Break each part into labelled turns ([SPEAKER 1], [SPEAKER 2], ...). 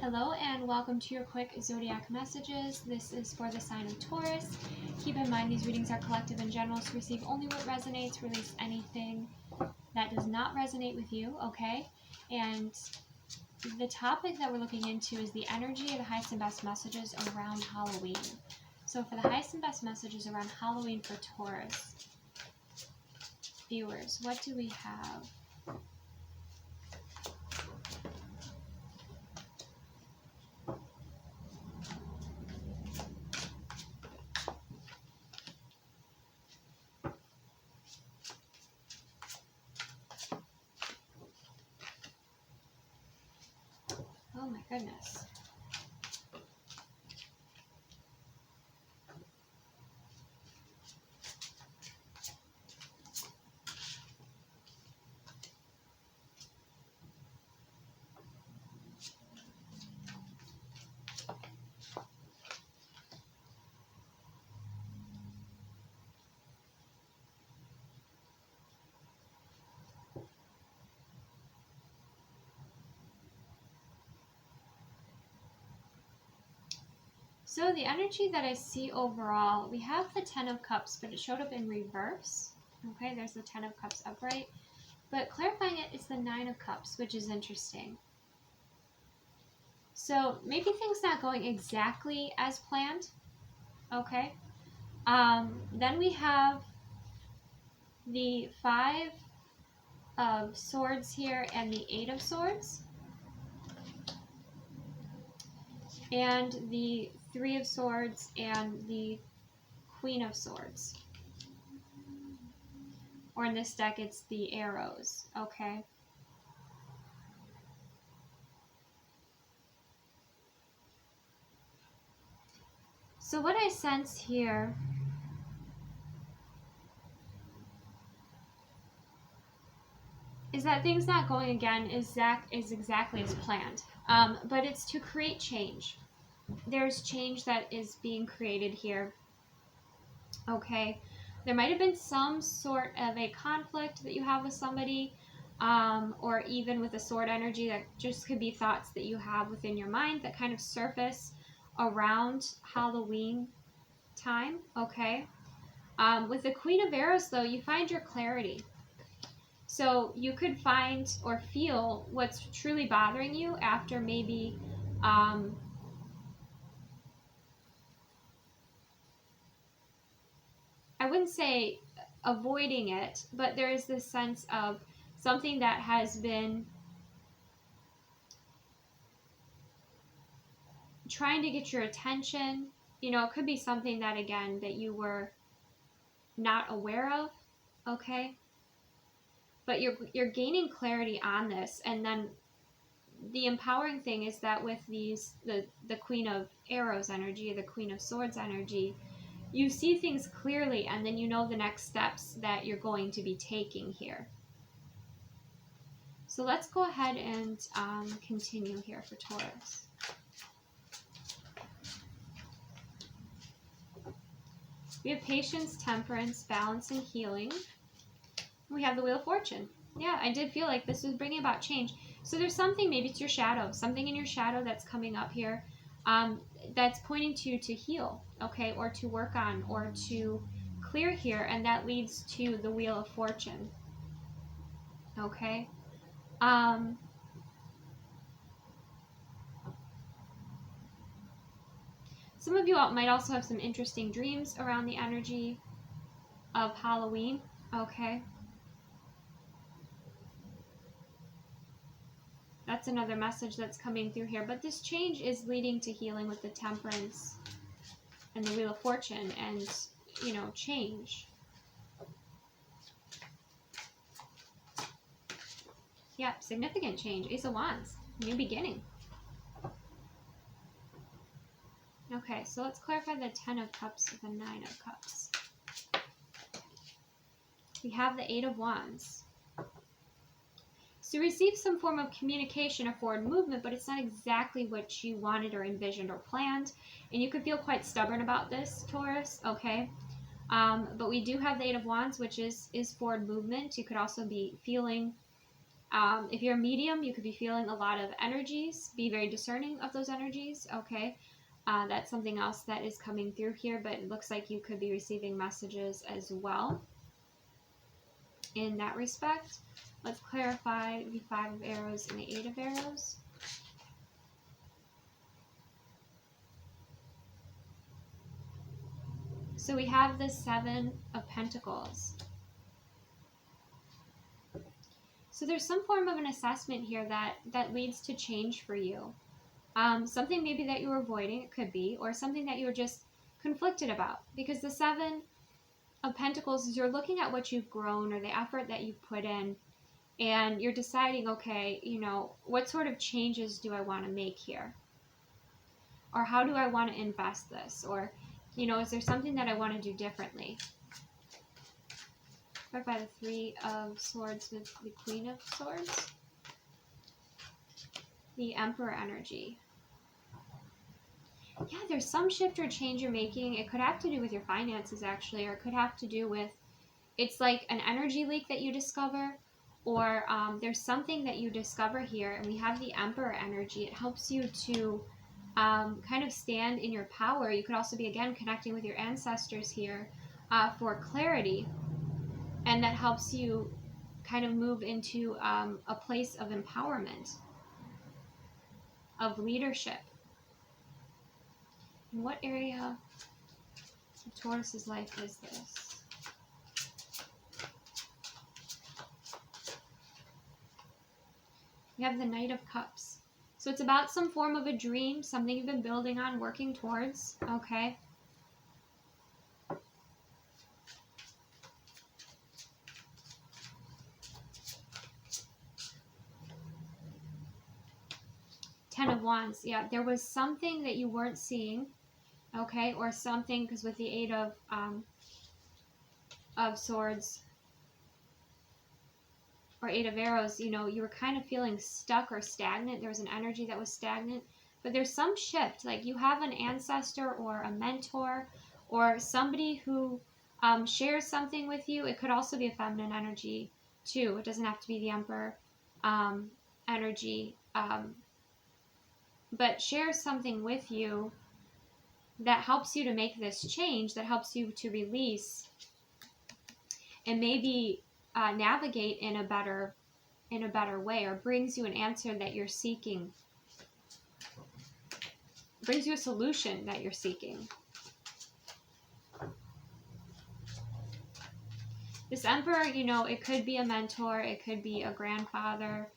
[SPEAKER 1] Hello and welcome to your quick zodiac messages. This is for the sign of Taurus. Keep in mind these readings are collective and general, so receive only what resonates, release anything that does not resonate with you, okay? And the topic that we're looking into is the energy of the highest and best messages around Halloween. So for the highest and best messages around Halloween for Taurus, viewers, what do we have? Oh my goodness. So the energy that I see overall, we have the Ten of Cups, but it showed up in reverse. Okay, there's the Ten of Cups upright. But clarifying it, it's the Nine of Cups, which is interesting. So maybe things not going exactly as planned. Okay. Then we have the Five of Swords here and the Eight of Swords. And the Three of Swords and the Queen of Swords. Or in this deck, it's the arrows, okay? So what I sense here is that things not going again is exactly as planned. But it's to create change. There's change that is being created here. Okay, there might have been some sort of a conflict that you have with somebody, or even with the sword energy, that just could be thoughts that you have within your mind that kind of surface around Halloween time. Okay, with the Queen of Arrows though, you find your clarity. So you could find or feel what's truly bothering you after maybe I wouldn't say avoiding it, but there is this sense of something that has been trying to get your attention. You know, it could be something that, again, that you were not aware of, okay? But you're gaining clarity on this. And then the empowering thing is that with these, the Queen of Arrows energy, the Queen of Swords energy, you see things clearly, and then you know the next steps that you're going to be taking here. So let's go ahead and continue here for Taurus. We have patience, temperance, balance, and healing. We have the Wheel of Fortune. Yeah, I did feel like this was bringing about change. So there's something, maybe it's your shadow, something in your shadow that's coming up here. That's pointing to you to heal, okay, or to work on, or to clear here, and that leads to the Wheel of Fortune, okay. Some of you might also have some interesting dreams around the energy of Halloween, okay. That's another message that's coming through here. But this change is leading to healing with the Temperance and the Wheel of Fortune and, you know, change. Yeah, significant change. Ace of Wands. New beginning. Okay, so let's clarify the Ten of Cups with the Nine of Cups. We have the Eight of Wands. So you receive some form of communication or forward movement, but it's not exactly what you wanted or envisioned or planned. And you could feel quite stubborn about this, Taurus, okay? But we do have the Eight of Wands, which is forward movement. You could also be feeling If you're a medium, you could be feeling a lot of energies. Be very discerning of those energies, okay? That's something else that is coming through here, but it looks like you could be receiving messages as well in that respect. Let's clarify the 5 of arrows and the 8 of arrows. So we have the 7 of Pentacles. So there's some form of an assessment here that leads to change for you. Something maybe that you were avoiding, it could be, or something that you were just conflicted about. Because the 7 of Pentacles is you're looking at what you've grown or the effort that you've put in, and you're deciding, okay, you know, what sort of changes do I want to make here? Or how do I want to invest this? Or, you know, is there something that I want to do differently? By the 3 of Swords with the Queen of Swords. The Emperor energy. Yeah, there's some shift or change you're making. It could have to do with your finances, actually, or it could have to do with, it's like an energy leak that you discover, or there's something that you discover here, and we have the Emperor energy. It helps you to kind of stand in your power. You could also be, again, connecting with your ancestors here for clarity, and that helps you kind of move into a place of empowerment, of leadership. In what area of Taurus's life is this? We have the Knight of Cups. So it's about some form of a dream, something you've been building on, working towards, okay? Ten of Wands. Yeah, there was something that you weren't seeing, okay? Or something, because with the 8 of Swords, or 8 of Arrows, you know, you were kind of feeling stuck or stagnant. There was an energy that was stagnant, but there's some shift. Like you have an ancestor or a mentor or somebody who shares something with you. It could also be a feminine energy too. It doesn't have to be the Emperor energy, but shares something with you that helps you to make this change, that helps you to release and maybe navigate in a better way, or brings you an answer that you're seeking, brings you a solution that you're seeking. This Emperor, you know, it could be a mentor, it could be a grandfather,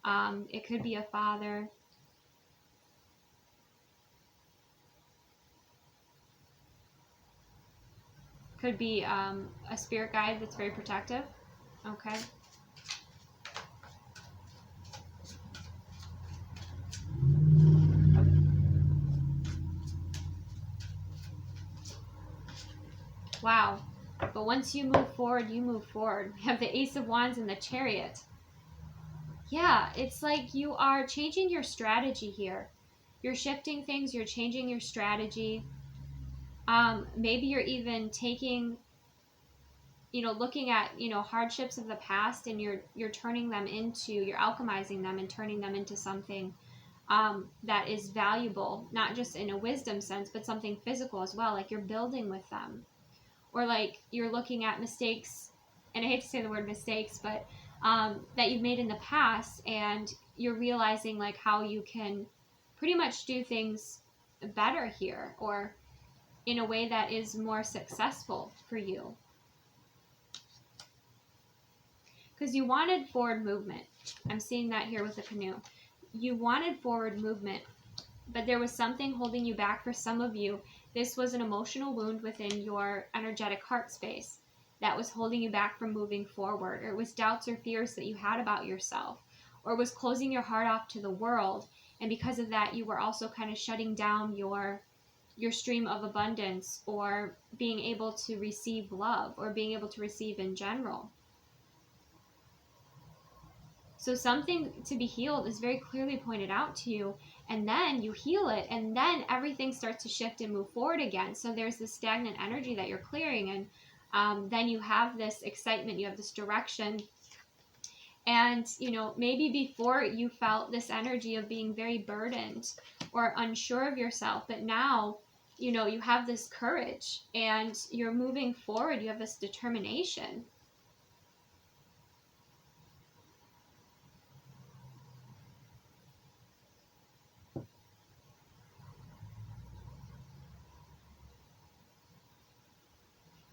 [SPEAKER 1] it could be a father. Could be a spirit guide that's very protective, okay? Wow. But once you move forward, you move forward. We have the Ace of Wands and the Chariot. Yeah, it's like you are changing your strategy here. You're shifting things, you're changing your strategy. Maybe you're even taking, you know, looking at, you know, hardships of the past, and you're turning them into, you're alchemizing them and turning them into something that is valuable, not just in a wisdom sense, but something physical as well. Like you're building with them. Or like you're looking at mistakes, and I hate to say the word mistakes, but that you've made in the past, and you're realizing like how you can pretty much do things better here, or in a way that is more successful for you. Because you wanted forward movement. I'm seeing that here with the canoe. You wanted forward movement, but there was something holding you back. For some of you, this was an emotional wound within your energetic heart space that was holding you back from moving forward. Or it was doubts or fears that you had about yourself, or it was closing your heart off to the world. And because of that, you were also kind of shutting down your stream of abundance, or being able to receive love, or being able to receive in general. So something to be healed is very clearly pointed out to you, and then you heal it, and then everything starts to shift and move forward again. So there's this stagnant energy that you're clearing, and then you have this excitement, you have this direction, And, you know, maybe before you felt this energy of being very burdened or unsure of yourself, but now, you know, you have this courage and you're moving forward. You have this determination.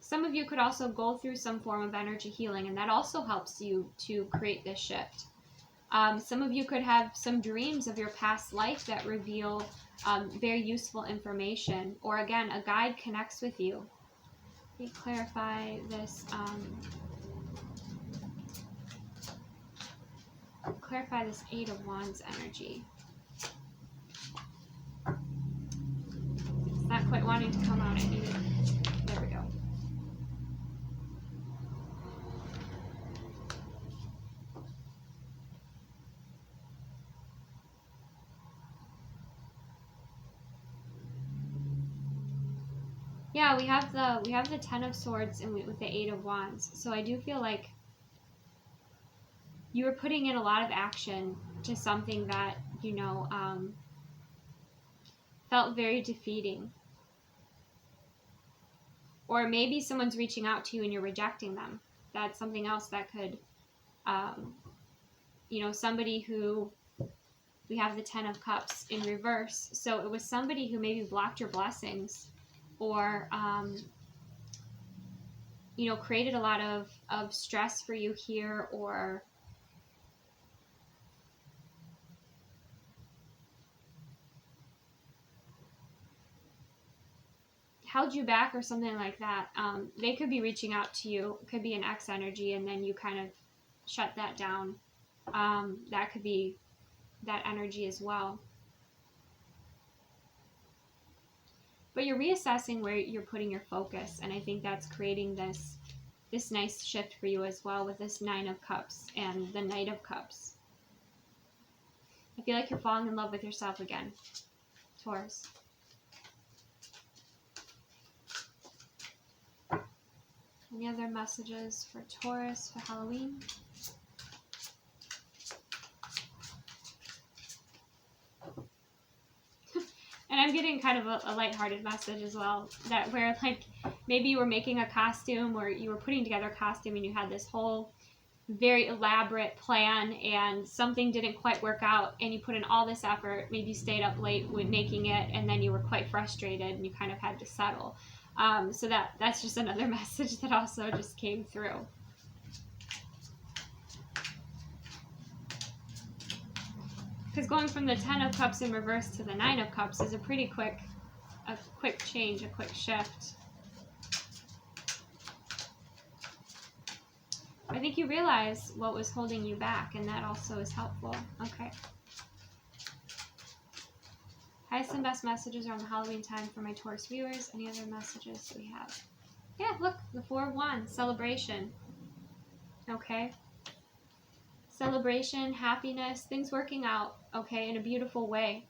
[SPEAKER 1] Some of you could also go through some form of energy healing, and that also helps you to create this shift. Some of you could have some dreams of your past life that reveal very useful information, or again, a guide connects with you. Let me clarify this. Clarify this Eight of Wands energy. It's not quite wanting to come out. I need it. There we go. Yeah, we have the Ten of Swords and with the Eight of Wands. So I do feel like you were putting in a lot of action to something that, you know, felt very defeating. Or maybe someone's reaching out to you and you're rejecting them. That's something else that could, you know, somebody who, we have the Ten of Cups in reverse. So it was somebody who maybe blocked your blessings, or, you know, created a lot of stress for you here, or held you back or something like that. They could be reaching out to you. It could be an X energy, and then you kind of shut that down. That could be that energy as well. But you're reassessing where you're putting your focus, and I think that's creating this nice shift for you as well with this Nine of Cups and the Knight of Cups. I feel like you're falling in love with yourself again, Taurus. Any other messages for Taurus for Halloween? And I'm getting kind of a lighthearted message as well, that where like maybe you were making a costume, or you were putting together a costume and you had this whole very elaborate plan and something didn't quite work out, and you put in all this effort, maybe you stayed up late with making it, and then you were quite frustrated and you kind of had to settle. So that's just another message that also just came through. Because going from the Ten of Cups in reverse to the Nine of Cups is a pretty quick change, a quick shift. I think you realize what was holding you back, and that also is helpful. Okay. Highest and best messages around the Halloween time for my Taurus viewers. Any other messages we have? Yeah, look, the Four of Wands, celebration. Okay. Celebration, happiness, things working out, okay, in a beautiful way.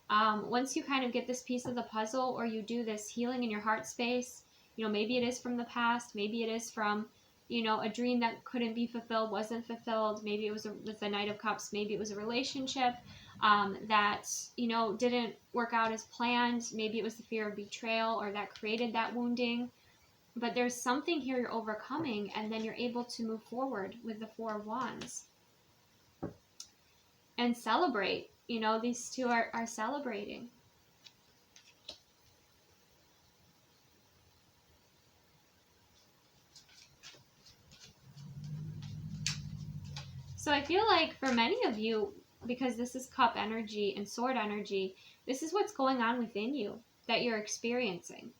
[SPEAKER 1] Once you kind of get this piece of the puzzle, or you do this healing in your heart space, you know, maybe it is from the past, maybe it is from, you know, a dream that couldn't be fulfilled, wasn't fulfilled, maybe it was with the Knight of Cups, maybe it was a relationship that, you know, didn't work out as planned, maybe it was the fear of betrayal, or that created that wounding. But there's something here you're overcoming, and then you're able to move forward with the Four of Wands and celebrate. You know, these two are celebrating. So I feel like for many of you, because this is cup energy and sword energy, this is what's going on within you that you're experiencing.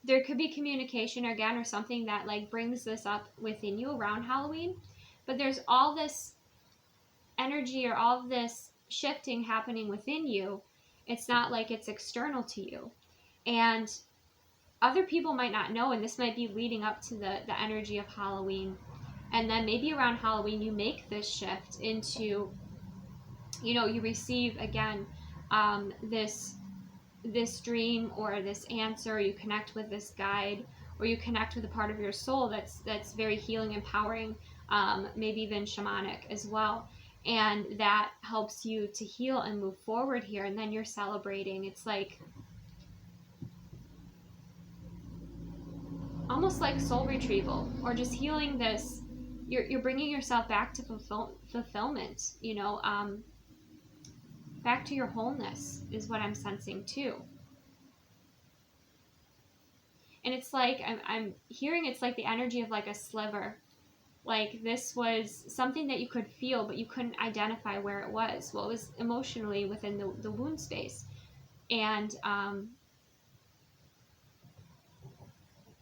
[SPEAKER 1] There could be communication again, or something that like brings this up within you around Halloween, but there's all this energy or all of this shifting happening within you. It's not like it's external to you, and other people might not know, and this might be leading up to the energy of Halloween. And then maybe around Halloween, you make this shift into, you know, you receive again this dream or this answer, you connect with this guide, or you connect with a part of your soul that's very healing, empowering, maybe even shamanic as well. And that helps you to heal and move forward here. And then you're celebrating. It's like almost like soul retrieval, or just healing this. You're bringing yourself back to fulfillment, you know, back to your wholeness is what I'm sensing too. And it's like, I'm hearing it's like the energy of like a sliver. Like this was something that you could feel, but you couldn't identify where it was. Well, it was emotionally within the wound space. And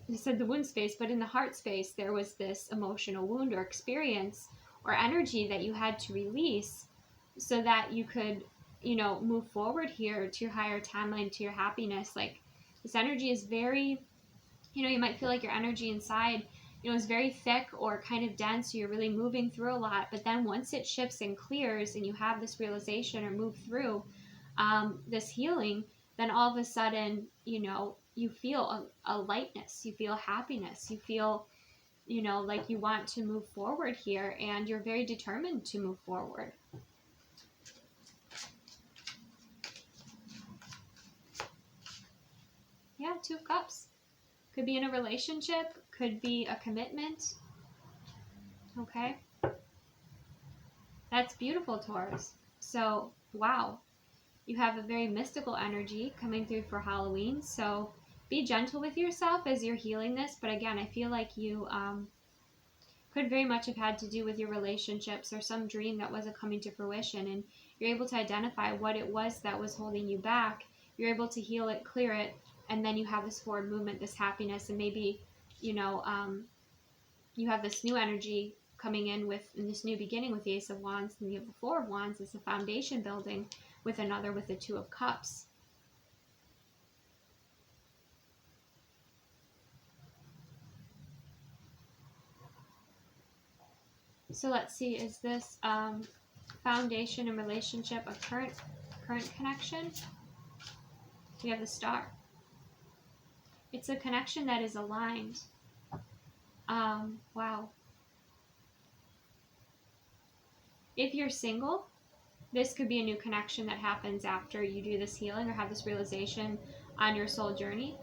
[SPEAKER 1] you said the wound space, but in the heart space, there was this emotional wound or experience or energy that you had to release so that you could, you know, move forward here to your higher timeline, to your happiness. Like this energy is very, you know, you might feel like your energy inside, you know, is very thick or kind of dense. So you're really moving through a lot. But then once it shifts and clears and you have this realization or move through this healing, then all of a sudden, you know, you feel a lightness, you feel happiness, you feel, you know, like you want to move forward here, and you're very determined to move forward. Yeah, Two of Cups. Could be in a relationship, could be a commitment. Okay. That's beautiful, Taurus. So, wow. You have a very mystical energy coming through for Halloween. So be gentle with yourself as you're healing this. But again, I feel like you could very much have had to do with your relationships or some dream that wasn't coming to fruition. And you're able to identify what it was that was holding you back. You're able to heal it, clear it, and then you have this forward movement, this happiness, and maybe, you know, you have this new energy coming in this new beginning with the Ace of Wands, and you have the Four of Wands as a foundation building with another with the Two of Cups. So let's see, is this foundation and relationship a current connection? We have the Star. It's a connection that is aligned. Wow. If you're single, this could be a new connection that happens after you do this healing or have this realization on your soul journey.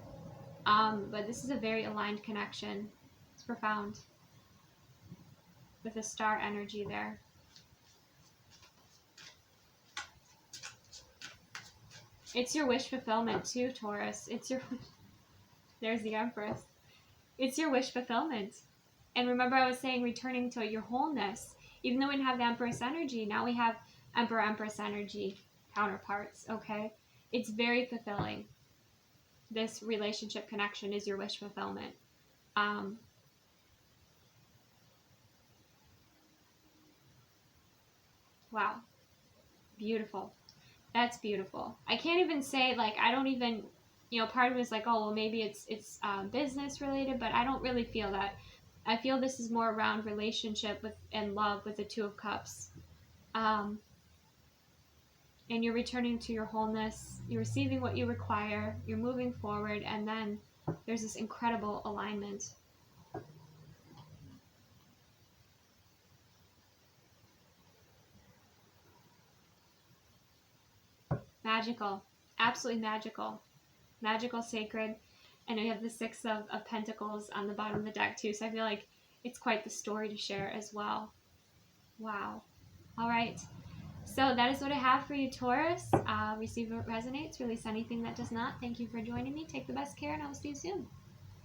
[SPEAKER 1] But this is a very aligned connection. It's profound. With a star energy there. It's your wish fulfillment too, Taurus. It's your... There's the Empress. It's your wish fulfillment. And remember I was saying returning to your wholeness. Even though we didn't have the Empress energy, now we have Emperor, Empress energy counterparts, okay? It's very fulfilling. This relationship connection is your wish fulfillment. Wow. Beautiful. That's beautiful. I can't even say, like, I don't even, you know, part of it is like, oh, well, maybe it's business related, but I don't really feel that. I feel this is more around relationship with and love with the Two of Cups. And you're returning to your wholeness. You're receiving what you require. You're moving forward. And then there's this incredible alignment. Magical. Absolutely magical. Magical, sacred. And we have the Six of Pentacles on the bottom of the deck too. So I feel like it's quite the story to share as well. Wow. All right. So that is what I have for you, Taurus. Receive what resonates. Release anything that does not. Thank you for joining me. Take the best care, and I will see you soon.